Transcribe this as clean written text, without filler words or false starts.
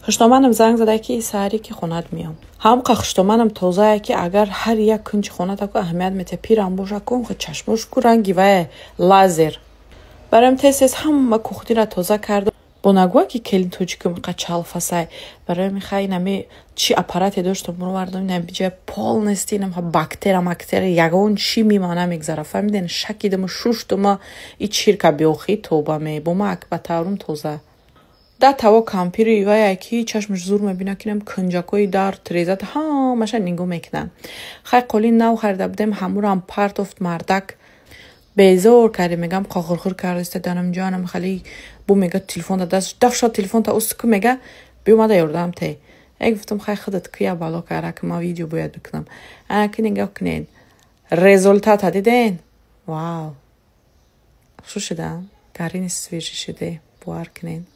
خشتامانم زنگ زده که ساری که خونت میام. هم که خشتامانم توزه که اگر هر یک کنج خونه تا که اهمیت میته پیرم باشه کن خود چشمش کو رنگی و لازر. برام تست هم کوختی را توزه کرد. بونگوا که کلین توچی که مقچال فسای برای میخوای نمی چی اپاراتی داشتم برو وردم نمیشه پول نستینم ها باکتری یگون چی میمانه میگذره فهمیدین شکیدم شوشتم ای چیرکا بیوخی توبه می بومک با تورم توزه دا توا کامپیری و یکی چشمش زور میبینه کنم کنجاکوی دار تریزت ها ماشا نگو میکنم خیلی قولی نو خریده بودم همورم پارت افت مردک بیزور کردی میگم قاخرخور کرده است دانم جانم خیلی بو میگه تلفن دست دفشا تلفن تا است که میگه بیومده یاردم تی گفتم خیلی خودت کیا بالا کرده که ما ویدیو باید بکنم که نگاه کنین رزولتات دیدین واو شو شده گارین سویجی شده بوار کنین